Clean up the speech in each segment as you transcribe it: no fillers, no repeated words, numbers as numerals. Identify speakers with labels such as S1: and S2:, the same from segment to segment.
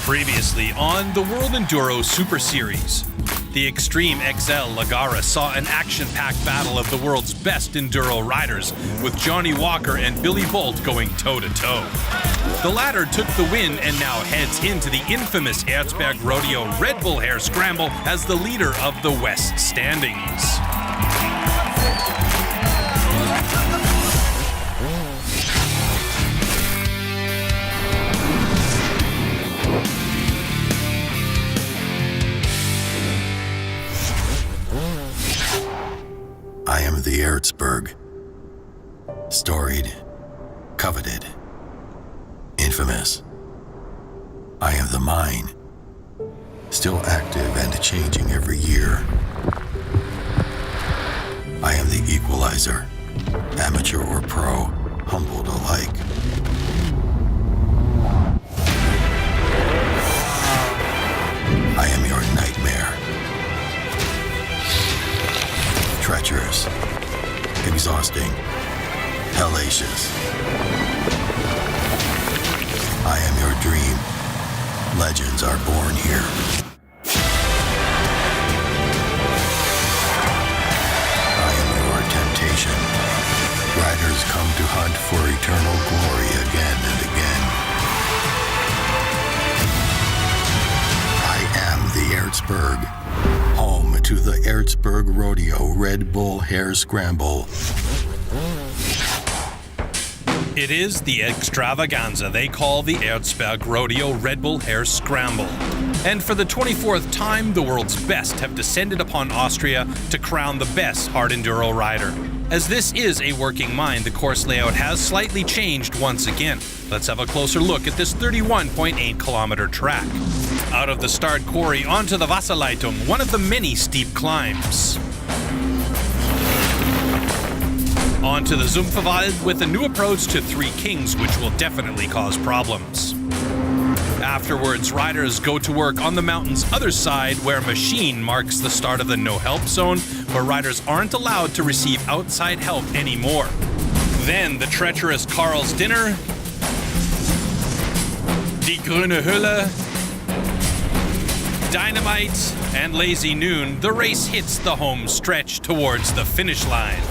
S1: Previously on the World Enduro Super Series, the Extreme XL Lagara saw an action-packed battle of the world's best enduro riders, with Johnny Walker and Billy Bolt going toe-to-toe. The latter took the win and now heads into the infamous Erzbergrodeo Red Bull Hare Scramble as the leader of the West standings.
S2: I am the Erzberg, storied, coveted, infamous. I am the mine, still active and changing every year. I am the equalizer, amateur or pro, humbled alike. I am your nightmare. Treacherous, exhausting, hellacious. I am your dream. Legends are born here. I am your temptation. Riders come to hunt for eternal glory again and again. I am the Erzberg, home to the Erzbergrodeo Red Bull Hare Scramble.
S1: It is the extravaganza they call the Erzbergrodeo Red Bull Hare Scramble. And for the 24th time, the world's best have descended upon Austria to crown the best hard enduro rider. As this is a working mine, the course layout has slightly changed once again. Let's have a closer look at this 31.8 kilometer track. Out of the start quarry onto the Wasserleitung, one of the many steep climbs. Onto the Sumpfwald with a new approach to Three Kings, which will definitely cause problems. Afterwards, riders go to work on the mountain's other side, where Machine marks the start of the no-help zone, where riders aren't allowed to receive outside help anymore. Then the treacherous Karl's Dinner, Die Grüne Höhle, Dynamite, and Lazy Noon, the race hits the home stretch towards the finish line.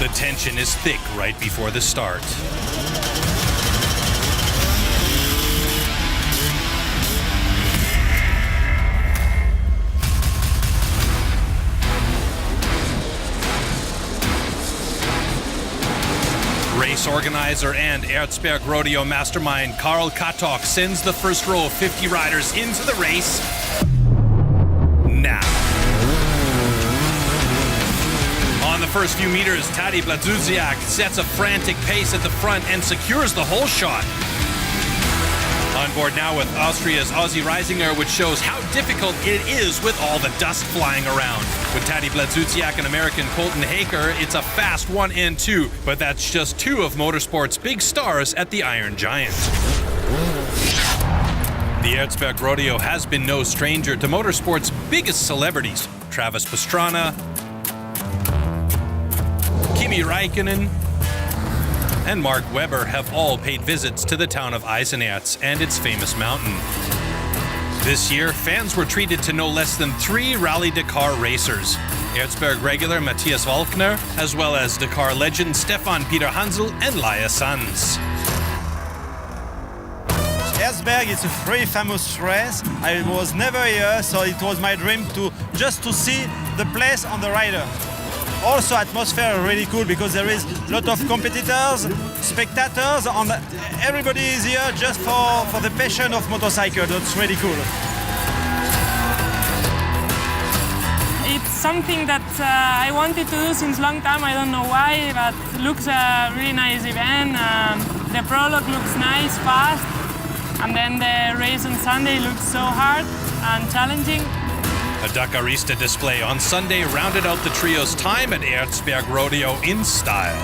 S1: The tension is thick right before the start. Race organizer and Erzbergrodeo mastermind Karl Katok sends the first row of 50 riders into the race now. On the first few meters, Tadej Blazuziak sets a frantic pace at the front and secures the whole shot. On board now with Austria's Ozzy Reisinger, which shows how difficult it is with all the dust flying around. With Tadej Blazuziak and American Colton Haker, it's a fast 1 and 2, but that's just two of motorsport's big stars at the Iron Giant. The Erzbergrodeo has been no stranger to motorsport's biggest celebrities. Travis Pastrana, Kimi Räikkönen, and Mark Webber have all paid visits to the town of Eisenerz and its famous mountain. This year, fans were treated to no less than 3 Rally Dakar racers: Erzberg regular Matthias Walkner, as well as Dakar legend Stefan Peter Hansel and Laia Sanz.
S3: Erzberg is a very famous race. I was never here, so it was my dream to see the place on the rider. Also, atmosphere really cool because there is a lot of competitors, spectators, and everybody is here just for the passion of motorcycle. That's really cool.
S4: It's something that I wanted to do since long time. I don't know why, but it looks a really nice event. The prologue looks nice, fast, and then the race on Sunday looks so hard and challenging.
S1: A Dakarista display on Sunday rounded out the trio's time at Erzbergrodeo in style.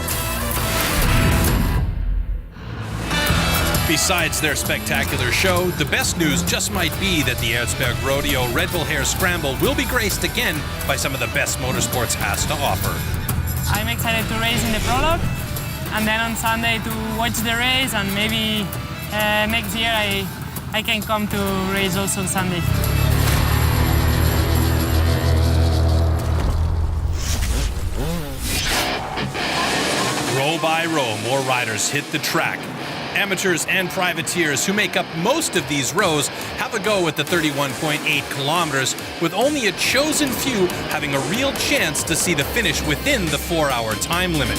S1: Besides their spectacular show, the best news just might be that the Erzbergrodeo Red Bull Hare Scramble will be graced again by some of the best motorsports has to offer.
S4: I'm excited to race in the prologue, and then on Sunday to watch the race, and maybe next year I I can come to race also on Sunday.
S1: Row by row, more riders hit the track. Amateurs and privateers who make up most of these rows have a go at the 31.8 kilometers, with only a chosen few having a real chance to see the finish within the 4-hour time limit.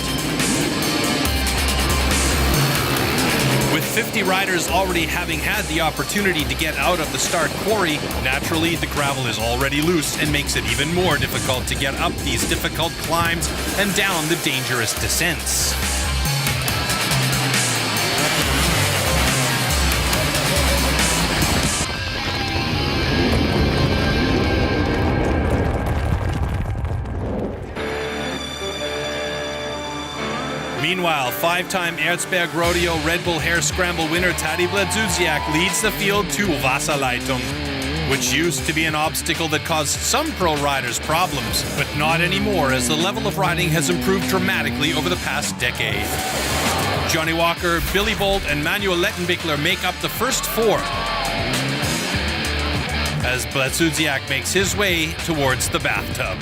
S1: With 50 riders already having had the opportunity to get out of the start quarry, naturally the gravel is already loose and makes it even more difficult to get up these difficult climbs and down the dangerous descents. Meanwhile, 5-time Erzbergrodeo Red Bull Hare Scramble winner Tadej Bledzuziak leads the field to Wasserleitung, which used to be an obstacle that caused some pro riders problems, but not anymore as the level of riding has improved dramatically over the past decade. Johnny Walker, Billy Bolt, and Manuel Lettenbichler make up the first 4, as Bledzuziak makes his way towards the bathtub.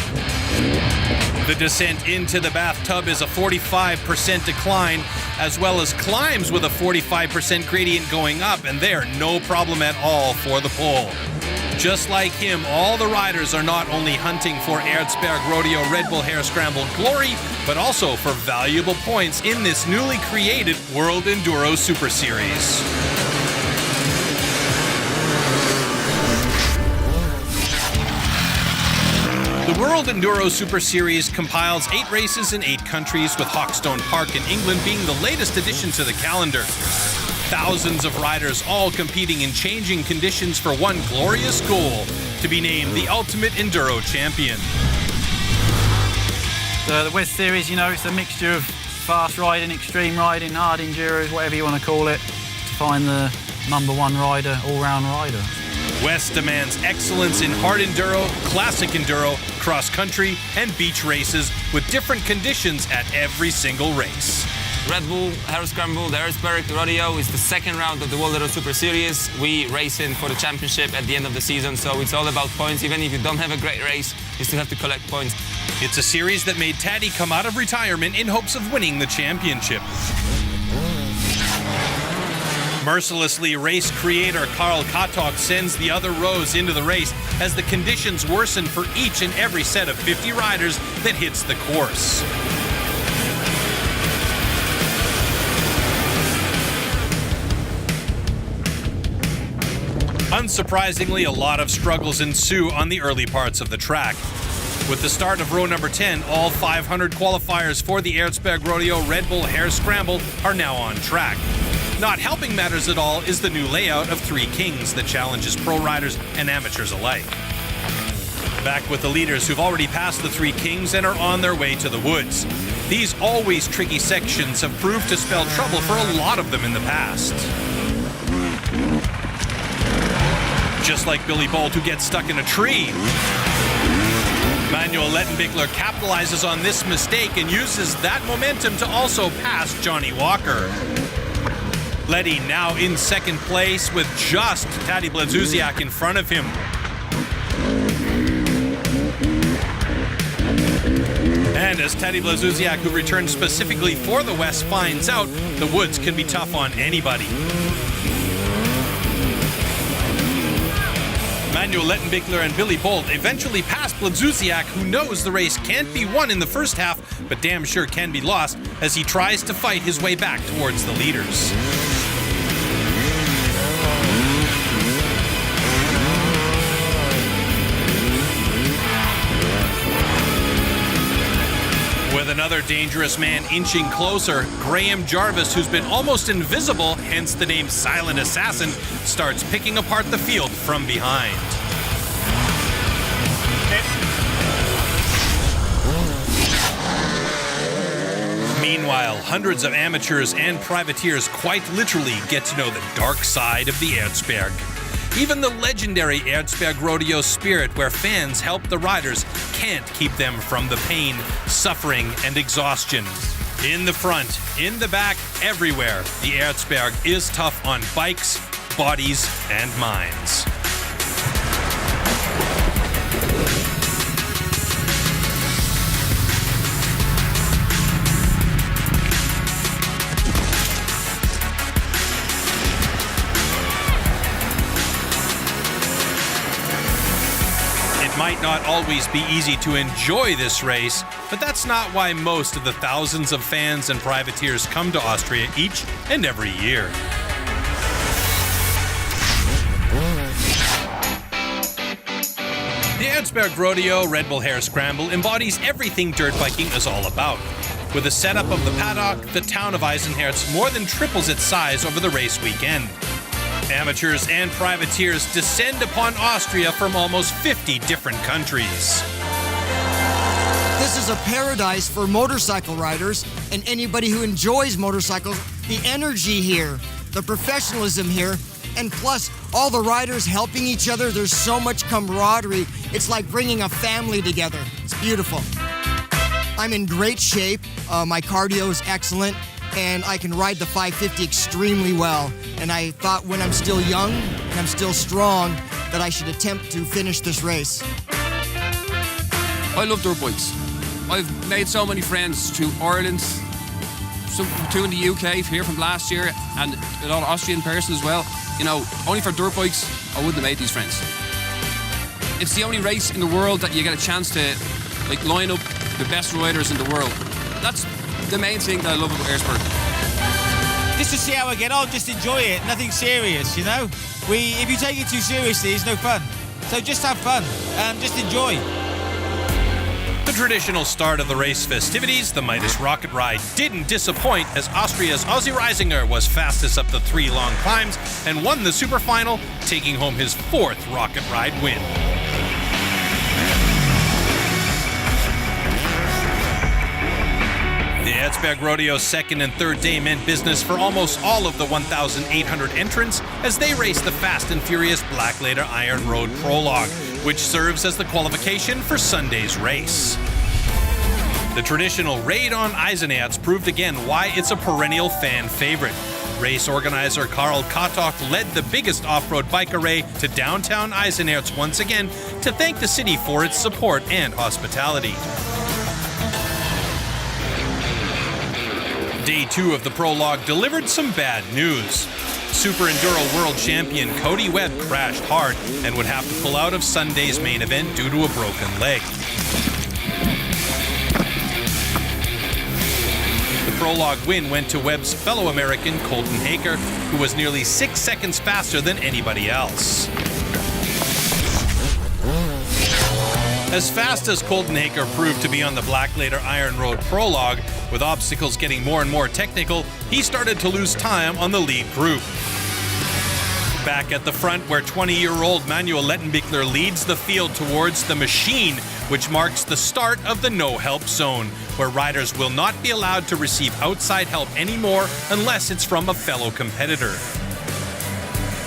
S1: The descent into the bathtub is a 45% decline, as well as climbs with a 45% gradient going up, and they're no problem at all for the pole. Just like him, all the riders are not only hunting for Erzbergrodeo Red Bull Hare Scramble glory, but also for valuable points in this newly created World Enduro Super Series. The World Enduro Super Series compiles 8 races in 8 countries, with Hawkstone Park in England being the latest addition to the calendar. Thousands of riders all competing in changing conditions for one glorious goal: to be named the ultimate enduro champion.
S5: The West Series, you know, it's a mixture of fast riding, extreme riding, hard enduros, whatever you want to call it, to find the #1 rider, all-round rider.
S1: West demands excellence in hard enduro, classic enduro, cross-country, and beach races with different conditions at every single race.
S6: Red Bull Hare Scramble, the Erzbergrodeo, is the second round of the World Enduro Super Series. We race in for the championship at the end of the season, so it's all about points. Even if you don't have a great race, you still have to collect points.
S1: It's a series that made Tadej come out of retirement in hopes of winning the championship. Mercilessly, race creator Karl Katok sends the other rows into the race as the conditions worsen for each and every set of 50 riders that hits the course. Unsurprisingly, a lot of struggles ensue on the early parts of the track. With the start of row number 10, all 500 qualifiers for the Erzbergrodeo Red Bull Hare Scramble are now on track. Not helping matters at all is the new layout of 3 Kings that challenges pro riders and amateurs alike. Back with the leaders who've already passed the 3 Kings and are on their way to the woods. These always tricky sections have proved to spell trouble for a lot of them in the past. Just like Billy Bolt, who gets stuck in a tree. Manuel Lettenbichler capitalizes on this mistake and uses that momentum to also pass Johnny Walker. Letty now in second place with just Tadej Bledzuziak in front of him. And as Tadej Bledzuziak, who returned specifically for the West, finds out, the woods can be tough on anybody. Manuel Lettenbichler and Billy Bolt eventually pass Bledzuziak, who knows the race can't be won in the first half, but damn sure can be lost as he tries to fight his way back towards the leaders. With another dangerous man inching closer, Graham Jarvis, who's been almost invisible, hence the name Silent Assassin, starts picking apart the field from behind. Meanwhile, hundreds of amateurs and privateers quite literally get to know the dark side of the Erzberg. Even the legendary Erzbergrodeo spirit, where fans help the riders, can't keep them from the pain, suffering, and exhaustion. In the front, in the back, everywhere, the Erzberg is tough on bikes, bodies, and minds. It might not always be easy to enjoy this race, but that's not why most of the thousands of fans and privateers come to Austria each and every year. The Erzbergrodeo Red Bull Hare Scramble embodies everything dirt biking is all about. With the setup of the paddock, the town of Eisenherz more than triples its size over the race weekend. Amateurs and privateers descend upon Austria from almost 50 different countries.
S7: This is a paradise for motorcycle riders and anybody who enjoys motorcycles. The energy here, the professionalism here, and plus all the riders helping each other. There's so much camaraderie. It's like bringing a family together. It's beautiful. I'm in great shape. My cardio is excellent, and I can ride the 550 extremely well. And I thought when I'm still young and I'm still strong that I should attempt to finish this race.
S8: I love dirt bikes. I've made so many friends through Ireland, two in the UK here from last year, and a lot of Austrian person as well. You know, only for dirt bikes, I wouldn't have made these friends. It's the only race in the world that you get a chance to line up the best riders in the world. That's the main thing that I love about Erzberg.
S3: Just to see how I get on, just enjoy it. Nothing serious, you know. If you take it too seriously, it's no fun. So just have fun and just enjoy.
S1: The traditional start of the race festivities, the Midas Rocket Ride, didn't disappoint as Austria's Ozzy Reisinger was fastest up the 3 long climbs and won the super final, taking home his 4th Rocket Ride win. The Erzbergrodeo second and third day meant business for almost all of the 1,800 entrants as they raced the fast and furious Blackletter Iron Road Prologue, which serves as the qualification for Sunday's race. The traditional raid on Eisenherz proved again why it's a perennial fan favorite. Race organizer Karl Katok led the biggest off-road bike array to downtown Eisenherz once again to thank the city for its support and hospitality. Day 2 of the prologue delivered some bad news. Super Enduro World Champion Cody Webb crashed hard and would have to pull out of Sunday's main event due to a broken leg. The prologue win went to Webb's fellow American Colton Hare, who was nearly 6 seconds faster than anybody else. As fast as Colton Hare proved to be on the Blackletter Iron Road Prologue, with obstacles getting more and more technical, he started to lose time on the lead group. Back at the front, where 20-year-old Manuel Lettenbichler leads the field towards the machine, which marks the start of the no-help zone, where riders will not be allowed to receive outside help anymore unless it's from a fellow competitor.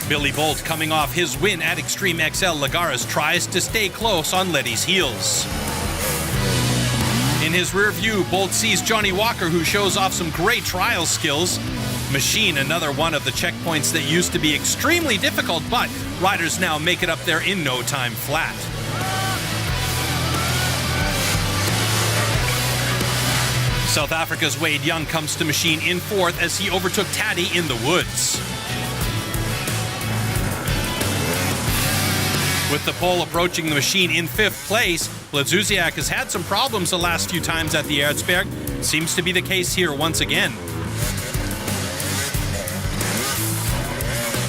S1: Billy Bolt, coming off his win at Extreme XL Lagares, tries to stay close on Letty's heels. In his rear view, Bolt sees Johnny Walker, who shows off some great trial skills. Machine, another one of the checkpoints that used to be extremely difficult, but riders now make it up there in no time flat. South Africa's Wade Young comes to Machine in 4th as he overtook Taddy in the woods. With the pole approaching the Machine in 5th place, Bledzuziak has had some problems the last few times at the Erzberg. Seems to be the case here once again.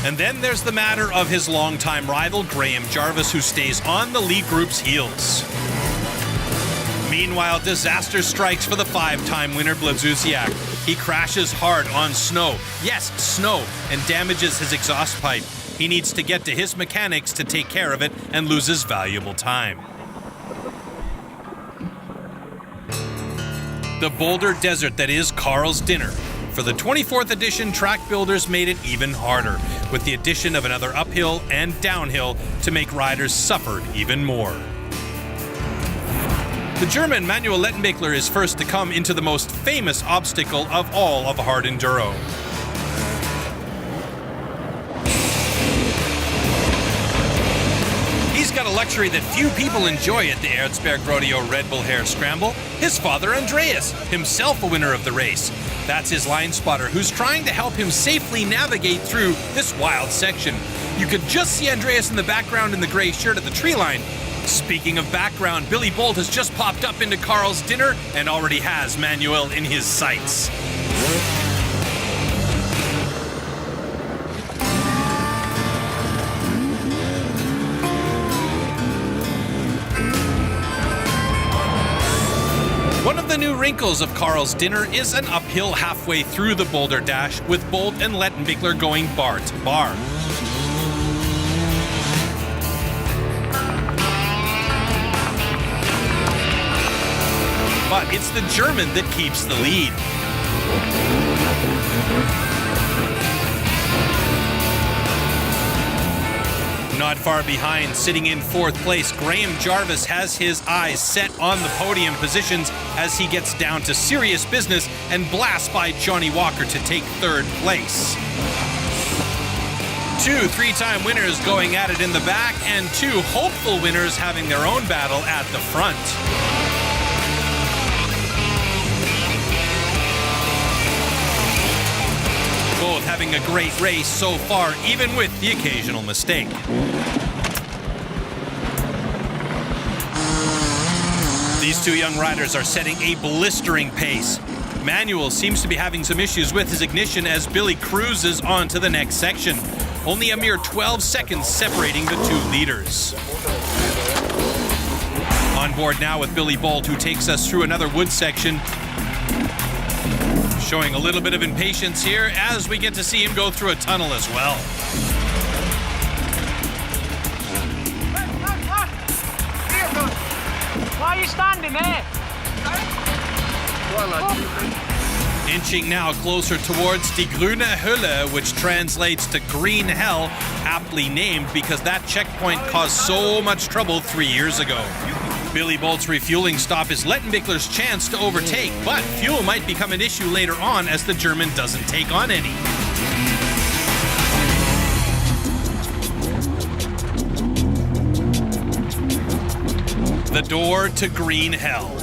S1: And then there's the matter of his longtime rival, Graham Jarvis, who stays on the lead group's heels. Meanwhile, disaster strikes for the 5-time winner, Bledzuziak. He crashes hard on snow. Yes, snow, and damages his exhaust pipe. He needs to get to his mechanics to take care of it and loses valuable time. The boulder desert that is Carl's Dinner. For the 24th edition, track builders made it even harder, with the addition of another uphill and downhill to make riders suffer even more. The German Manuel Lettenbichler is first to come into the most famous obstacle of all of hard enduro. He's got a luxury that few people enjoy at the Erzbergrodeo Red Bull Hare Scramble. His father, Andreas, himself a winner of the race. That's his line spotter, who's trying to help him safely navigate through this wild section. You could just see Andreas in the background in the gray shirt at the tree line. Speaking of background, Billy Bolt has just popped up into Carl's dinner and already has Manuel in his sights. One of the new wrinkles of Carl's dinner is an uphill halfway through the boulder dash, with Bolt and Lettenbichler going bar to bar. But it's the German that keeps the lead. Not far behind, sitting in fourth place, Graham Jarvis has his eyes set on the podium positions as he gets down to serious business and blasts by Johnny Walker to take third place. 2 three-time winners going at it in the back, and 2 hopeful winners having their own battle at the front. Both having a great race so far, even with the occasional mistake. These 2 young riders are setting a blistering pace. Manuel seems to be having some issues with his ignition as Billy cruises on to the next section. Only a mere 12 seconds separating the 2 leaders. On board now with Billy Bolt, who takes us through another wood section. Showing a little bit of impatience here as we get to see him go through a tunnel as well.
S9: Why are you standing there?
S1: Inching now closer towards Die Grüne Hölle, which translates to Green Hell, aptly named because that checkpoint caused so much trouble 3 years ago. Billy Bolt's refueling stop is Lettenbichler's chance to overtake, but fuel might become an issue later on as the German doesn't take on any. The door to Green Hell.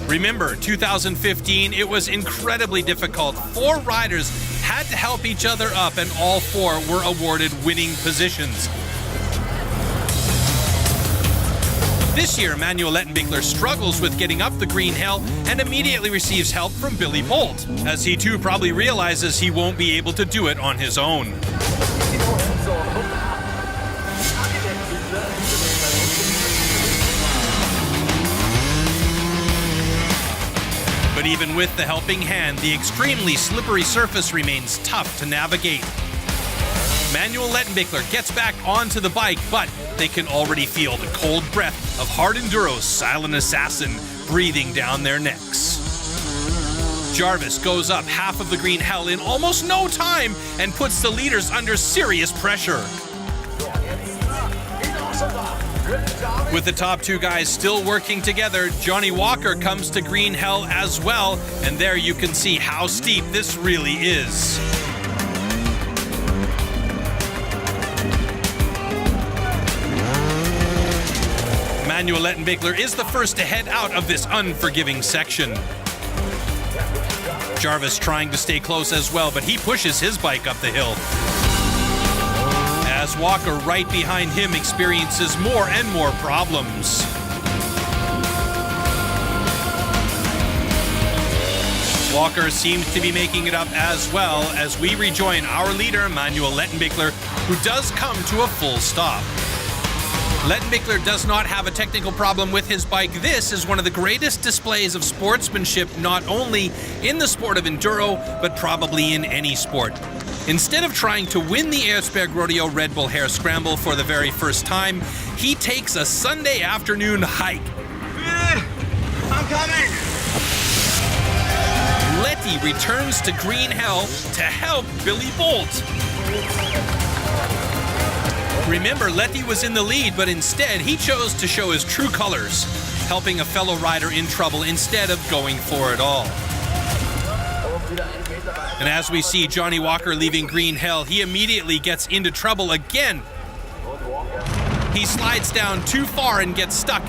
S1: Remember, 2015, it was incredibly difficult. 4 riders had to help each other up, and all 4 were awarded winning positions. This year, Manuel Lettenbichler struggles with getting up the Green Hell and immediately receives help from Billy Bolt, as he too probably realizes he won't be able to do it on his own. But even with the helping hand, the extremely slippery surface remains tough to navigate. Manuel Lettenbichler gets back onto the bike, but they can already feel the cold breath of hard enduro's silent assassin breathing down their necks. Jarvis goes up half of the Green Hell in almost no time and puts the leaders under serious pressure. With the top 2 guys still working together, Johnny Walker comes to Green Hell as well, and there you can see how steep this really is. Manuel Lettenbichler is the first to head out of this unforgiving section. Jarvis trying to stay close as well, but he pushes his bike up the hill. As Walker right behind him experiences more and more problems. Walker seems to be making it up as well as we rejoin our leader, Manuel Lettenbichler, who does come to a full stop. Lettenbichler does not have a technical problem with his bike. This is one of the greatest displays of sportsmanship, not only in the sport of enduro, but probably in any sport. Instead of trying to win the Erzbergrodeo Red Bull Hare Scramble for the very first time, he takes a Sunday afternoon hike.
S9: I'm coming!
S1: Letty returns to Green Hell to help Billy Bolt. Remember, Letty was in the lead, but instead he chose to show his true colors, helping a fellow rider in trouble instead of going for it all. And as we see Johnny Walker leaving Green Hell, he immediately gets into trouble again. He slides down too far and gets stuck.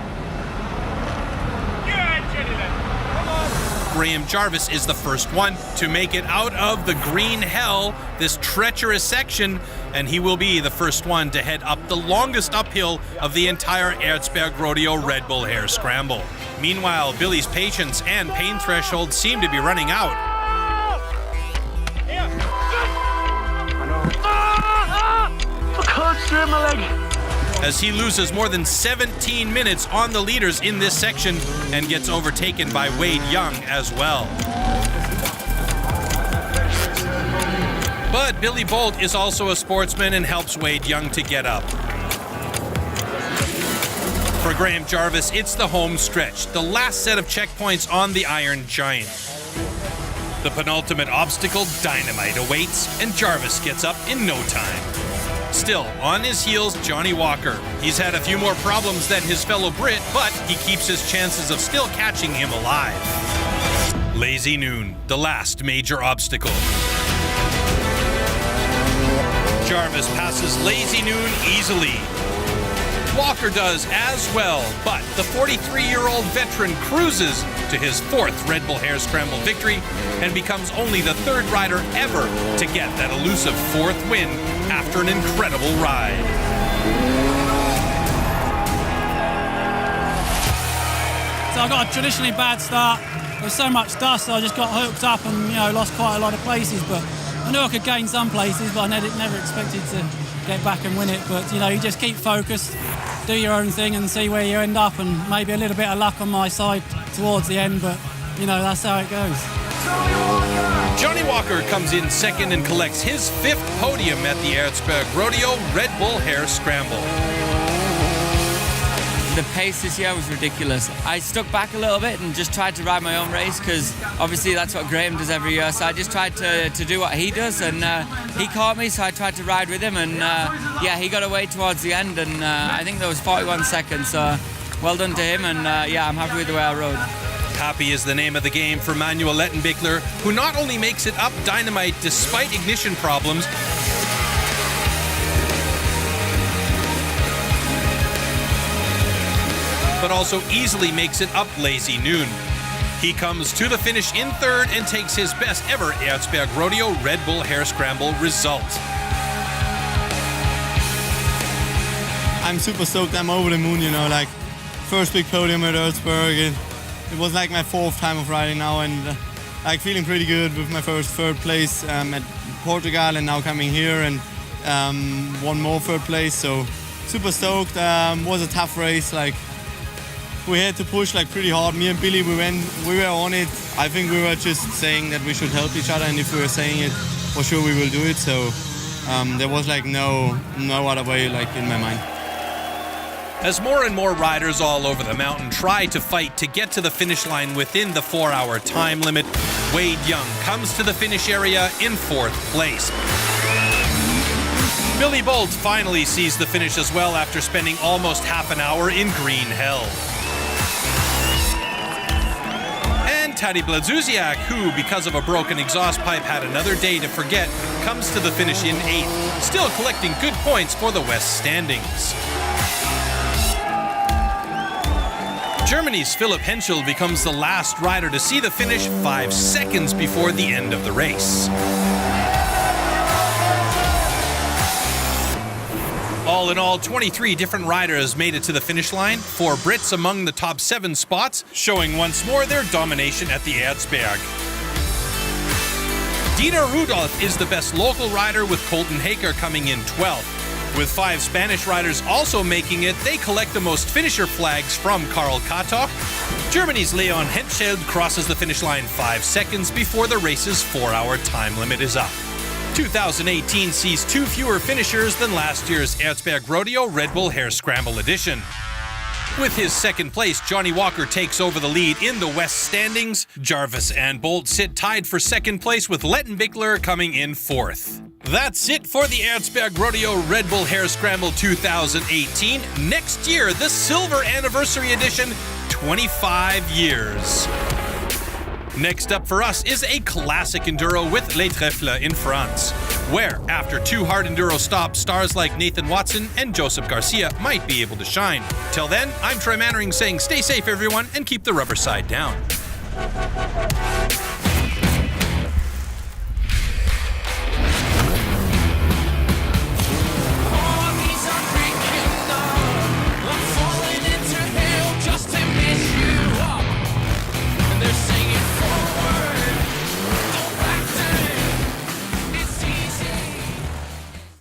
S1: Graham Jarvis is the first one to make it out of the green hell, this treacherous section, and he will be the first one to head up the longest uphill of the entire Erzbergrodeo Red Bull Hare Scramble. Meanwhile, Billy's patience and pain threshold seem to be running out.
S9: I can't straighten my leg.
S1: As he loses more than 17 minutes on the leaders in this section and gets overtaken by Wade Young as well. But Billy Bolt is also a sportsman and helps Wade Young to get up. For Graham Jarvis, it's the home stretch, the last set of checkpoints on the Iron Giant. The penultimate obstacle, Dynamite, awaits, and Jarvis gets up in no time. Still, on his heels, Johnny Walker. He's had a few more problems than his fellow Brit, but he keeps his chances of still catching him alive. Lazy Noon, the last major obstacle. Jarvis passes Lazy Noon easily. Walker does as well, but the 43-year-old veteran cruises to his fourth Red Bull Hare Scramble victory and becomes only the third rider ever to get that elusive fourth win after an incredible ride.
S5: So I got a traditionally bad start. There was so much dust, so I just got hooked up and lost quite a lot of places. But I knew I could gain some places, but I never expected to get back and win it. But you just keep focused, do your own thing, and see where you end up. And maybe a little bit of luck on my side towards the end, but that's how it goes.
S1: Johnny Walker comes in second and collects his fifth podium at the Erzbergrodeo Red Bull Hare Scramble.
S10: The pace this year was ridiculous. I stuck back a little bit and just tried to ride my own race because obviously that's what Graham does every year. So I just tried to do what he does, and he caught me, so I tried to ride with him, and he got away towards the end, and I think there was 41 seconds. So well done to him, and I'm happy with the way I rode.
S1: Happy is the name of the game for Manuel Lettenbichler, who not only makes it up Dynamite despite ignition problems, but also easily makes it up Lazy Noon. He comes to the finish in third and takes his best ever Erzbergrodeo Red Bull Hare Scramble result.
S3: I'm super stoked. I'm over the moon, first big podium at Erzberg. It was like my fourth time of riding now, and feeling pretty good with my first third place at Portugal, and now coming here and one more third place. So super stoked. Was a tough race. We had to push pretty hard. Me and Billy, we were on it. I think we were just saying that we should help each other, and if we were saying it, for sure we will do it. So there was no other way in my mind.
S1: As more and more riders all over the mountain try to fight to get to the finish line within the 4-hour time limit, Wade Young comes to the finish area in fourth place. Billy Bolt finally sees the finish as well after spending almost half an hour in green hell. And Tadej Blazusiak, who, because of a broken exhaust pipe, had another day to forget, comes to the finish in 8th, still collecting good points for the West standings. Germany's Philipp Henschel becomes the last rider to see the finish 5 seconds before the end of the race. All in all, 23 different riders made it to the finish line, 4 Brits among the top 7 spots, showing once more their domination at the Erzberg. Dina Rudolph is the best local rider, with Colton Haker coming in 12th. With 5 Spanish riders also making it, they collect the most finisher flags from Karl Katok. Germany's Leon Henschel crosses the finish line 5 seconds before the race's 4-hour time limit is up. 2018 sees 2 fewer finishers than last year's Erzbergrodeo Red Bull Hare Scramble edition. With his second place, Johnny Walker takes over the lead in the West standings. Jarvis and Bolt sit tied for second place, with Lettenbichler coming in 4th. That's it for the Erzbergrodeo Red Bull Hare Scramble 2018. Next year, the Silver Anniversary Edition, 25 years. Next up for us is a classic enduro with Les Trèfles in France. where, after 2 hard enduro stops, stars like Nathan Watson and Joseph Garcia might be able to shine. Till then, I'm Troy Mannering saying stay safe everyone and keep the rubber side down.